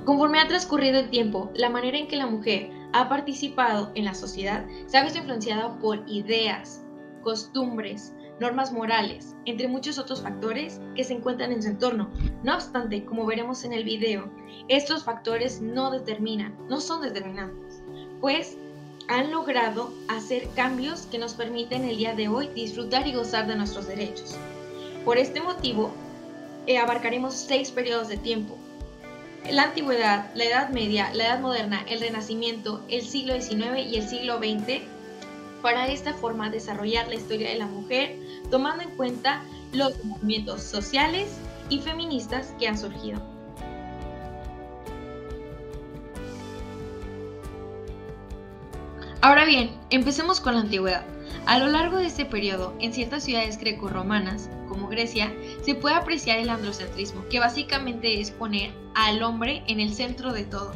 Conforme ha transcurrido el tiempo, la manera en que la mujer ha participado en la sociedad se ha visto influenciada por ideas, costumbres, normas morales, entre muchos otros factores que se encuentran en su entorno. No obstante, como veremos en el video, estos factores no son determinantes, pues han logrado hacer cambios que nos permiten el día de hoy disfrutar y gozar de nuestros derechos. Por este motivo, abarcaremos 6 periodos de tiempo: la antigüedad, la Edad Media, la Edad Moderna, el Renacimiento, el siglo XIX y el siglo XX, para esta forma desarrollar la historia de la mujer, tomando en cuenta los movimientos sociales y feministas que han surgido. Ahora bien, empecemos con la antigüedad. A lo largo de este periodo, en ciertas ciudades grecorromanas, como Grecia, se puede apreciar el androcentrismo, que básicamente es poner al hombre en el centro de todo.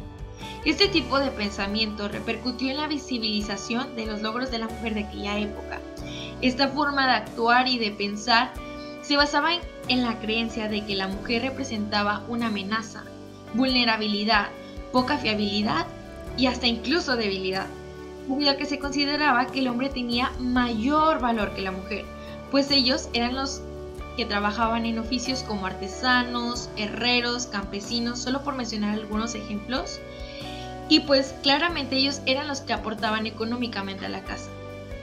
Este tipo de pensamiento repercutió en la visibilización de los logros de la mujer de aquella época. Esta forma de actuar y de pensar se basaba en la creencia de que la mujer representaba una amenaza, vulnerabilidad, poca fiabilidad y hasta incluso debilidad, debido a que se consideraba que el hombre tenía mayor valor que la mujer, pues ellos eran los que trabajaban en oficios como artesanos, herreros, campesinos, solo por mencionar algunos ejemplos, y pues claramente ellos eran los que aportaban económicamente a la casa.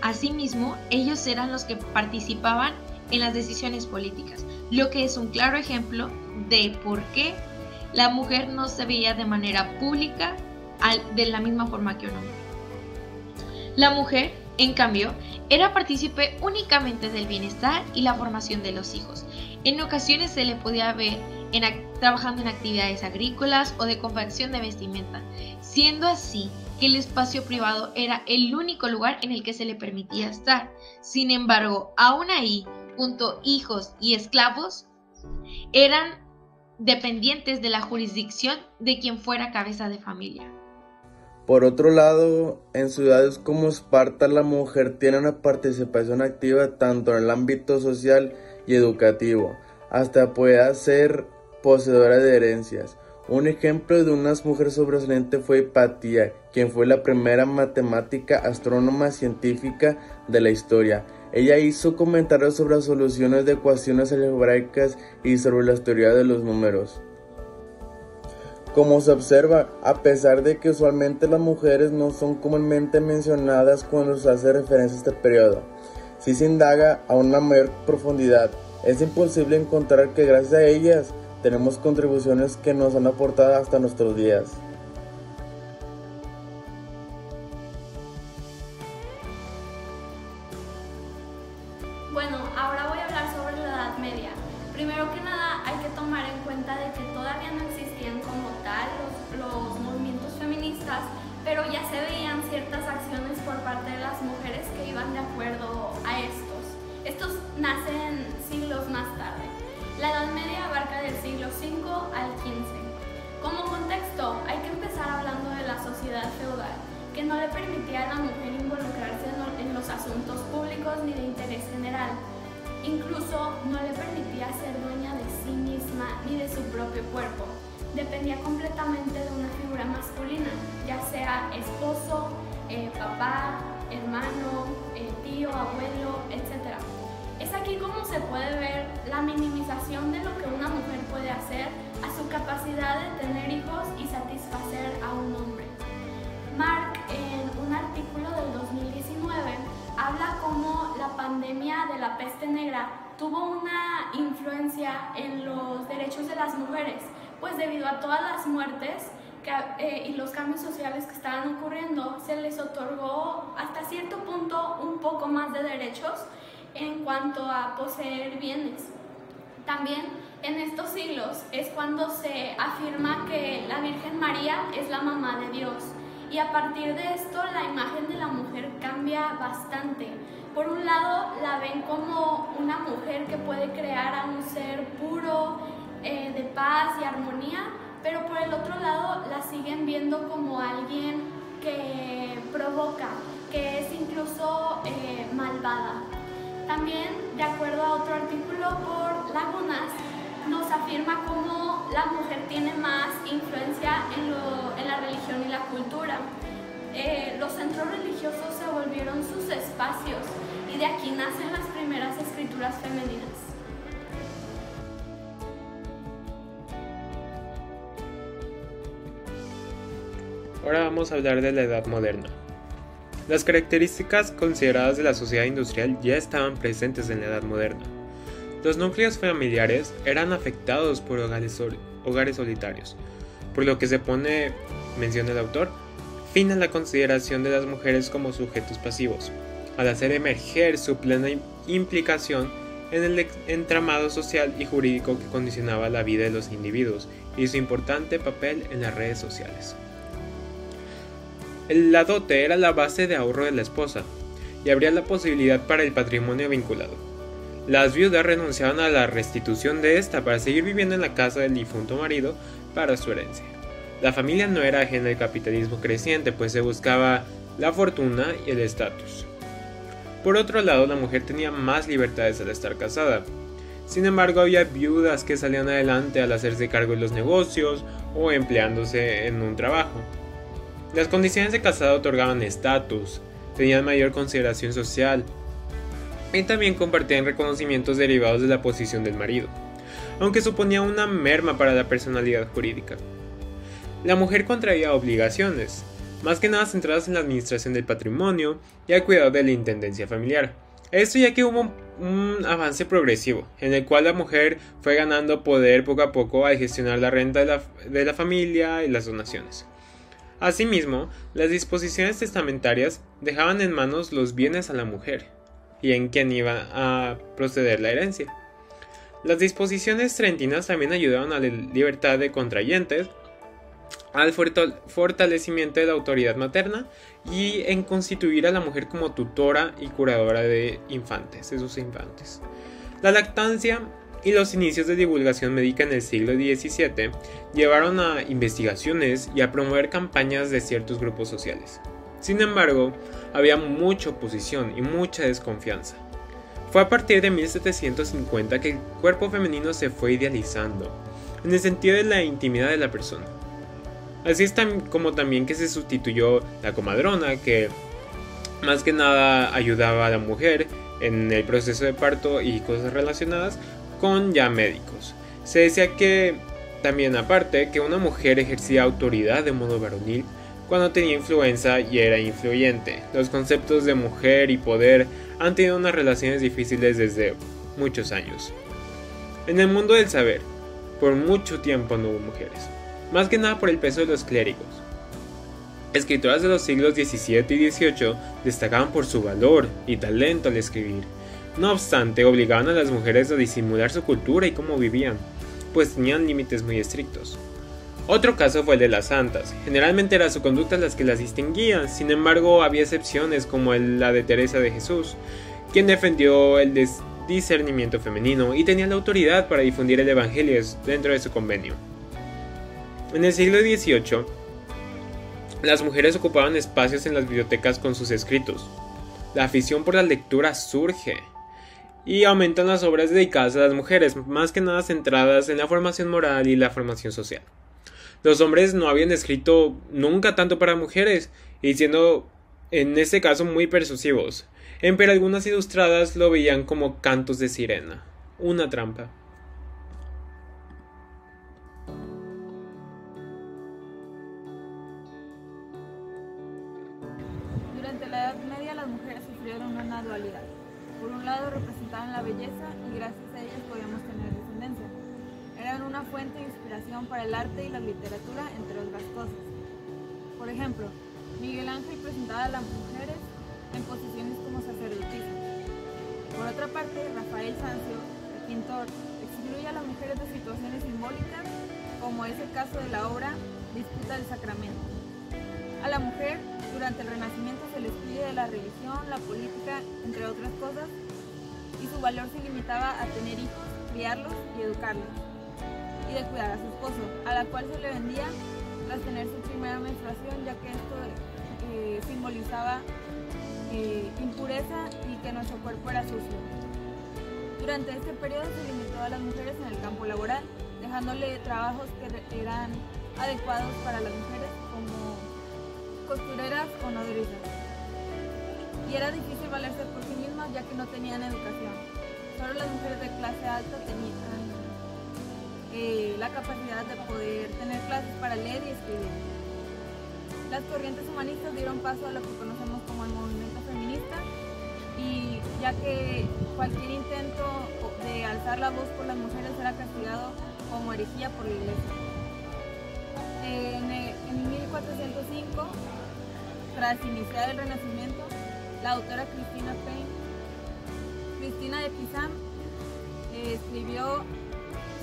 Asimismo, ellos eran los que participaban en las decisiones políticas, lo que es un claro ejemplo de por qué la mujer no se veía de manera pública de la misma forma que un hombre. La mujer, en cambio, era partícipe únicamente del bienestar y la formación de los hijos. En ocasiones se le podía ver trabajando en actividades agrícolas o de confección de vestimenta, siendo así que el espacio privado era el único lugar en el que se le permitía estar. Sin embargo, aún ahí, junto hijos y esclavos, eran dependientes de la jurisdicción de quien fuera cabeza de familia. Por otro lado, en ciudades como Esparta, la mujer tiene una participación activa tanto en el ámbito social y educativo, hasta puede ser poseedora de herencias. Un ejemplo de una mujer sobresaliente fue Hipatia, quien fue la primera matemática, astrónoma, científica de la historia. Ella hizo comentarios sobre las soluciones de ecuaciones algebraicas y sobre las teorías de los números. Como se observa, a pesar de que usualmente las mujeres no son comúnmente mencionadas cuando se hace referencia a este periodo, si se indaga a una mayor profundidad, es imposible encontrar que gracias a ellas tenemos contribuciones que nos han aportado hasta nuestros días. Bueno, ahora voy a hablar sobre la Edad Media. Primero que nada, hay que tomar en cuenta de que todavía no existían como tal los movimientos feministas, pero ya se veían ciertas acciones por parte de las mujeres que iban de acuerdo a estos. Estos nacen siglos más tarde. La Edad Media abarca del siglo V al XV. Como contexto, hay que empezar hablando de la sociedad feudal, que no le permitía a la mujer involucrarse en los asuntos públicos ni de interés general. Incluso no le permitía ser dueña de sí misma ni de su propio cuerpo. Dependía completamente de una figura masculina, ya sea esposo, papá, hermano, tío, abuelo, etc. Es aquí como se puede ver la minimización de lo que una mujer puede hacer a su capacidad de tener hijos y satisfacer a un hombre. Mark, en un artículo del 2019, habla cómo la pandemia de la peste negra tuvo una influencia en los derechos de las mujeres, pues debido a todas las muertes y los cambios sociales que estaban ocurriendo, se les otorgó hasta cierto punto un poco más de derechos en cuanto a poseer bienes. También en estos siglos es cuando se afirma que la Virgen María es la mamá de Dios. Y a partir de esto la imagen de la mujer cambia bastante. Por un lado la ven como una mujer que puede crear a un ser puro, de paz y armonía, pero por el otro lado la siguen viendo como alguien que provoca, que es incluso malvada. También, de acuerdo a otro artículo por Lagunas, nos afirma afirma cómo la mujer tiene más influencia en la religión y la cultura. Los centros religiosos se volvieron sus espacios y de aquí nacen las primeras escrituras femeninas. Ahora vamos a hablar de la Edad Moderna. Las características consideradas de la sociedad industrial ya estaban presentes en la Edad Moderna. Los núcleos familiares eran afectados por hogares solitarios, por lo que se pone, menciona el autor, fin a la consideración de las mujeres como sujetos pasivos, al hacer emerger su plena implicación en el entramado social y jurídico que condicionaba la vida de los individuos y su importante papel en las redes sociales. La dote era la base de ahorro de la esposa y abría la posibilidad para el patrimonio vinculado. Las viudas renunciaban a la restitución de esta para seguir viviendo en la casa del difunto marido para su herencia. La familia no era ajena al capitalismo creciente, pues se buscaba la fortuna y el estatus. Por otro lado, la mujer tenía más libertades al estar casada. Sin embargo, había viudas que salían adelante al hacerse cargo de los negocios o empleándose en un trabajo. Las condiciones de casado otorgaban estatus, tenían mayor consideración social y también compartían reconocimientos derivados de la posición del marido, aunque suponía una merma para la personalidad jurídica. La mujer contraía obligaciones, más que nada centradas en la administración del patrimonio y al cuidado de la intendencia familiar. Esto ya que hubo un avance progresivo, en el cual la mujer fue ganando poder poco a poco al gestionar la renta de la familia y las donaciones. Asimismo, las disposiciones testamentarias dejaban en manos los bienes a la mujer y en quien iba a proceder la herencia. Las disposiciones trentinas también ayudaban a la libertad de contrayentes, al fortalecimiento de la autoridad materna y en constituir a la mujer como tutora y curadora de sus infantes. La lactancia y los inicios de divulgación médica en el siglo XVII llevaron a investigaciones y a promover campañas de ciertos grupos sociales. Sin embargo, había mucha oposición y mucha desconfianza. Fue a partir de 1750 que el cuerpo femenino se fue idealizando, en el sentido de la intimidad de la persona. Así es como también que se sustituyó la comadrona, que más que nada ayudaba a la mujer en el proceso de parto y cosas relacionadas, con ya médicos. Se decía que también aparte que una mujer ejercía autoridad de modo varonil cuando tenía influencia y era influyente. Los conceptos de mujer y poder han tenido unas relaciones difíciles desde muchos años. En el mundo del saber, por mucho tiempo no hubo mujeres, más que nada por el peso de los clérigos. Escritoras de los siglos XVII y XVIII destacaban por su valor y talento al escribir. No obstante, obligaban a las mujeres a disimular su cultura y cómo vivían, pues tenían límites muy estrictos. Otro caso fue el de las santas. Generalmente era su conducta las que las distinguía, sin embargo había excepciones como la de Teresa de Jesús, quien defendió el discernimiento femenino y tenía la autoridad para difundir el evangelio dentro de su convenio. En el siglo XVIII, las mujeres ocupaban espacios en las bibliotecas con sus escritos. La afición por la lectura surge y aumentan las obras dedicadas a las mujeres, más que nada centradas en la formación moral y la formación social. Los hombres no habían escrito nunca tanto para mujeres, y siendo en este caso muy persuasivos, pero algunas ilustradas lo veían como cantos de sirena, una trampa. Durante la Edad Media las mujeres sufrieron una dualidad. Por un lado representaban la belleza y gracias a ellas podíamos tener descendencia. Eran una fuente de inspiración para el arte y la literatura, entre otras cosas. Por ejemplo, Miguel Ángel presentaba a las mujeres en posiciones como sacerdotisas. Por otra parte, Rafael Sanzio, el pintor, excluye a las mujeres de situaciones simbólicas, como es el caso de la obra Disputa del Sacramento. A la mujer, durante el Renacimiento, se le excluye de la religión, la política, entre otras cosas, y su valor se limitaba a tener hijos, criarlos y educarlos, y de cuidar a su esposo, a la cual se le vendía tras tener su primera menstruación, ya que esto simbolizaba impureza y que nuestro cuerpo era sucio. Durante este periodo se limitó a las mujeres en el campo laboral, dejando dejándole trabajos que eran adecuados para las mujeres, como costureras o nodrizas. Y era difícil valerse por sí mismas, ya que no tenían educación. Solo las mujeres de clase alta tenían la capacidad de poder tener clases para leer y escribir. Las corrientes humanistas dieron paso a lo que conocemos como el movimiento feminista, y ya que cualquier intento de alzar la voz por las mujeres era castigado como herejía por la Iglesia. En 1405, tras iniciar el Renacimiento, la autora Cristina de Pizan escribió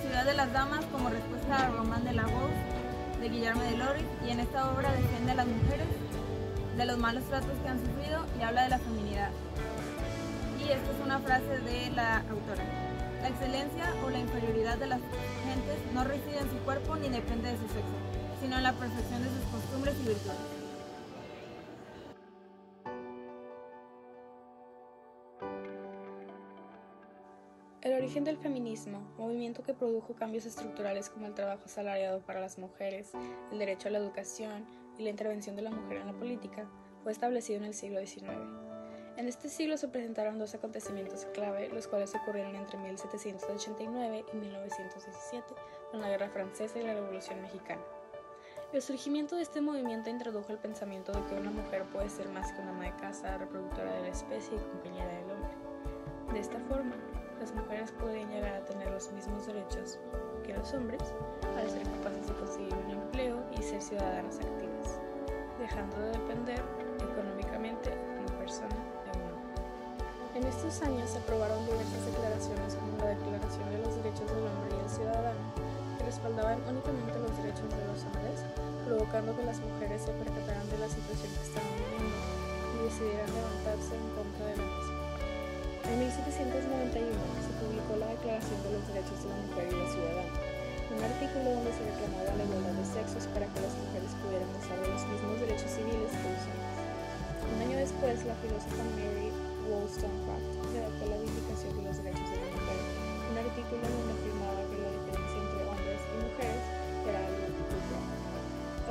Ciudad de las Damas como respuesta al Román de la Voz de Guillermo de Loris, y en esta obra defiende a las mujeres de los malos tratos que han sufrido y habla de la feminidad. Y esta es una frase de la autora: la excelencia o la inferioridad de las gentes no reside en su cuerpo ni depende de su sexo, sino en la perfección de sus costumbres y virtudes. El origen del feminismo, movimiento que produjo cambios estructurales como el trabajo asalariado para las mujeres, el derecho a la educación y la intervención de la mujer en la política, fue establecido en el siglo XIX. En este siglo se presentaron dos acontecimientos clave, los cuales ocurrieron entre 1789 y 1917, con la Guerra Francesa y la Revolución Mexicana. El surgimiento de este movimiento introdujo el pensamiento de que una mujer puede ser más que una ama de casa, reproductora de la especie y compañera del hombre. De esta forma, las mujeres pueden llegar a tener los mismos derechos que los hombres al ser capaces de conseguir un empleo y ser ciudadanas activas, dejando de depender económicamente como persona de un hombre. En estos años se aprobaron diversas declaraciones como la Declaración de los Derechos del Hombre y el Ciudadano, que respaldaban únicamente los derechos de los hombres, provocando que las mujeres se percataran de la situación que estaban viviendo y decidieran levantarse en contra de la misma. En 1791 se publicó la Declaración de los Derechos de la Mujer y del Ciudadano, un artículo donde se reclamaba la igualdad de sexos para que las mujeres pudieran gozar de los mismos derechos civiles que los hombres. Un año después, la filósofa Mary Wollstonecraft redactó la Vindicación de los Derechos de la Mujer, un artículo donde afirmaba que la diferencia entre hombres y mujeres era algo cultural,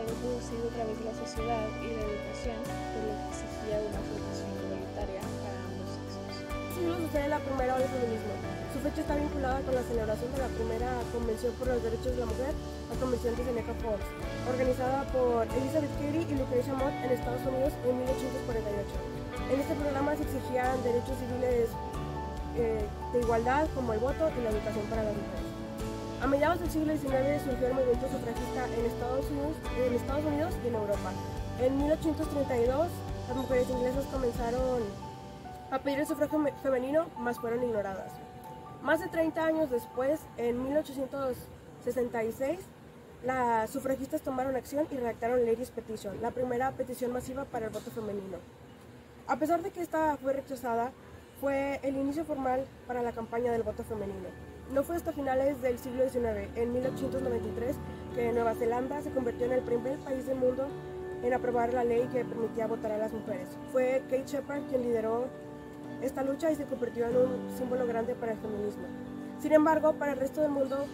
algo producido a través de la sociedad y la educación, por lo que exigía una educación igualitaria para ambos sexos. Siglo sucede la primera ola del feminismo. Su fecha está vinculada con la celebración de la primera Convención por los Derechos de la Mujer, la Convención de Seneca Falls, organizada por Elizabeth Cady y Lucretia Mott en Estados Unidos en 1848. En este programa se exigían derechos civiles de igualdad, como el voto y la educación para las mujeres. A mediados del siglo XIX surgió el movimiento sufragista en Estados Unidos y en Europa. En 1832, las mujeres inglesas comenzaron a pedir el sufragio femenino, mas fueron ignoradas. Más de 30 años después, en 1866, las sufragistas tomaron acción y redactaron Ladies' Petition, la primera petición masiva para el voto femenino. A pesar de que esta fue rechazada, fue el inicio formal para la campaña del voto femenino. No fue hasta finales del siglo XIX, en 1893, que Nueva Zelanda se convirtió en el primer país del mundo en aprobar la ley que permitía votar a las mujeres. Fue Kate Sheppard quien lideró esta lucha y se convirtió en un símbolo grande para el feminismo. Sin embargo, para el resto del mundo,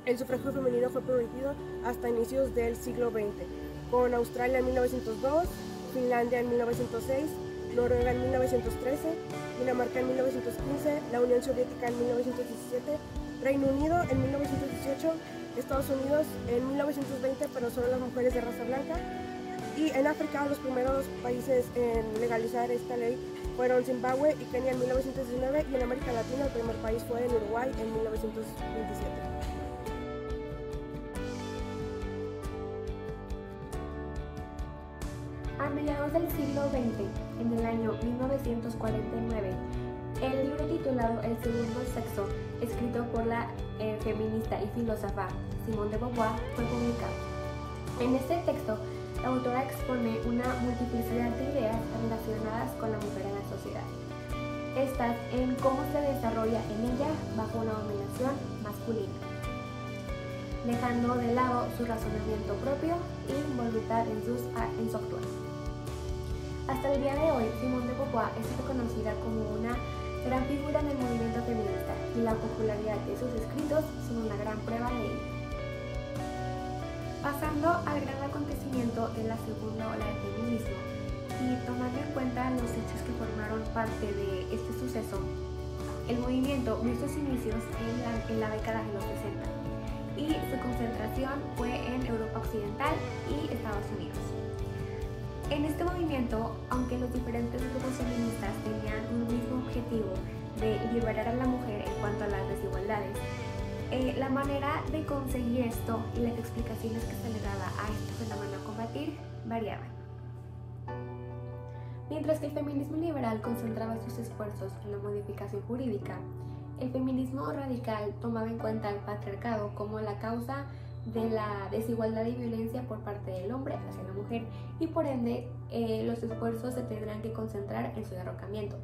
el sufragio femenino fue permitido hasta inicios del siglo XX, con Australia en 1902, Finlandia en 1906, Noruega en 1913, Dinamarca en 1915, la Unión Soviética en 1917, Reino Unido en 1918, Estados Unidos en 1920, pero solo las mujeres de raza blanca. Y en África, los primeros países en legalizar esta ley fueron Zimbabue y Kenia en 1919, y en América Latina el primer país fue en Uruguay en 1927. A mediados del siglo XX, en el año 1949, el libro titulado El segundo sexo, escrito por la feminista y filósofa Simone de Beauvoir, fue publicado. En este texto, la autora expone una multiplicidad de ideas relacionadas con la mujer en la sociedad. Estas en cómo se desarrolla en ella bajo una dominación masculina, dejando de lado su razonamiento propio y voluntad en su actuar. Hasta el día de hoy, Simone de Beauvoir es reconocida como una Gran figura en el movimiento feminista y la popularidad de sus escritos son una gran prueba de ello. Pasando al gran acontecimiento de la segunda ola del feminismo y tomando en cuenta los hechos que formaron parte de este suceso, el movimiento vio sus inicios en la década de los 60 y su concentración fue en Europa Occidental y Estados Unidos. En este movimiento, aunque los diferentes grupos feministas tenían un mismo objetivo de liberar a la mujer en cuanto a las desigualdades, la manera de conseguir esto y las explicaciones que se le daba a este fenómeno a combatir variaban. Mientras que el feminismo liberal concentraba sus esfuerzos en la modificación jurídica, el feminismo radical tomaba en cuenta el patriarcado como la causa de la desigualdad y violencia por parte del hombre hacia la mujer y por ende los esfuerzos se tendrán que concentrar en su derrocamiento.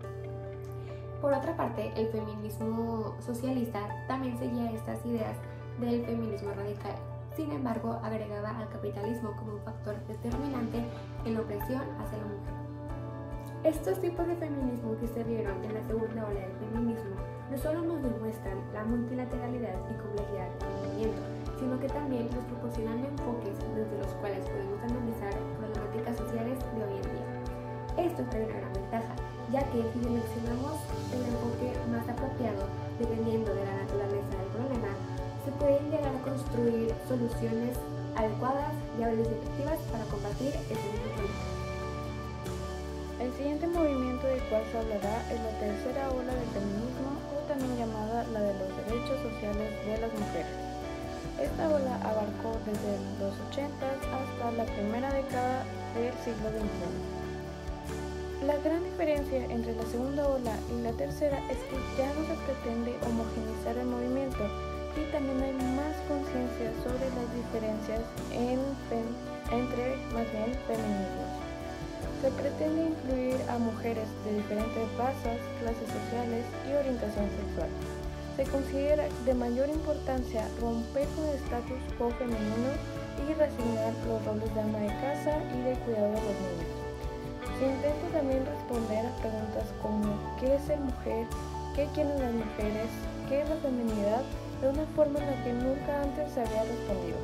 Por otra parte, el feminismo socialista también seguía estas ideas del feminismo radical. Sin embargo, agregaba al capitalismo como un factor determinante en la opresión hacia la mujer. Estos tipos de feminismo que se vieron en la segunda ola del feminismo no solo nos demuestran la multilateralidad y complejidad del movimiento, sino que también nos proporcionan enfoques desde los cuales podemos analizar problemáticas sociales de hoy en día. Esto trae una gran ventaja, ya que si seleccionamos el enfoque más apropiado dependiendo de la naturaleza del problema, se pueden llegar a construir soluciones adecuadas, viables y efectivas para combatir ese mismo problema. El siguiente movimiento del cual se hablará es la tercera ola del feminismo, o también llamada la de los derechos sociales de las mujeres. Esta ola abarcó desde los 80 hasta la primera década del siglo XXI. La gran diferencia entre la segunda ola y la tercera es que ya no se pretende homogeneizar el movimiento y también hay más conciencia sobre las diferencias entre feminismos. Se pretende incluir a mujeres de diferentes razas, clases sociales y orientación sexual. Se considera de mayor importancia romper con el status quo femenino y resignar los roles de ama de casa y de cuidado de los niños. Se intenta también responder a preguntas como ¿qué es ser mujer?, ¿qué quieren las mujeres?, ¿qué es la feminidad?, de una forma en la que nunca antes se había respondido.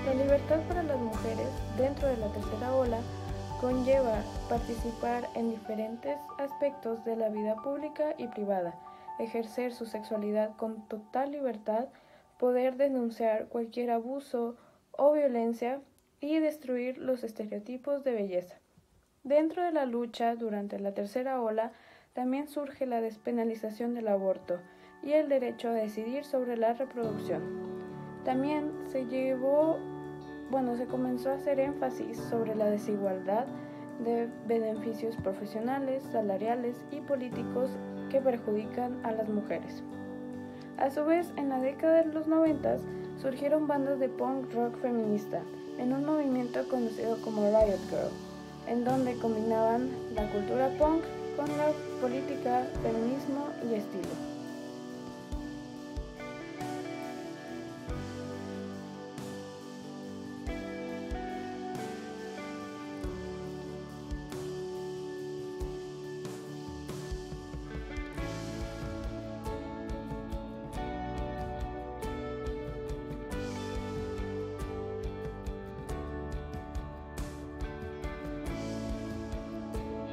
La libertad para las mujeres dentro de la tercera ola conlleva participar en diferentes aspectos de la vida pública y privada, ejercer su sexualidad con total libertad, poder denunciar cualquier abuso o violencia y destruir los estereotipos de belleza. Dentro de la lucha durante la tercera ola también surge la despenalización del aborto y el derecho a decidir sobre la reproducción. También se comenzó a hacer énfasis sobre la desigualdad de beneficios profesionales, salariales y políticos que perjudican a las mujeres. A su vez, en la década de los 90 surgieron bandas de punk rock feminista en un movimiento conocido como Riot Girl, en donde combinaban la cultura punk con la política, feminismo y estilo.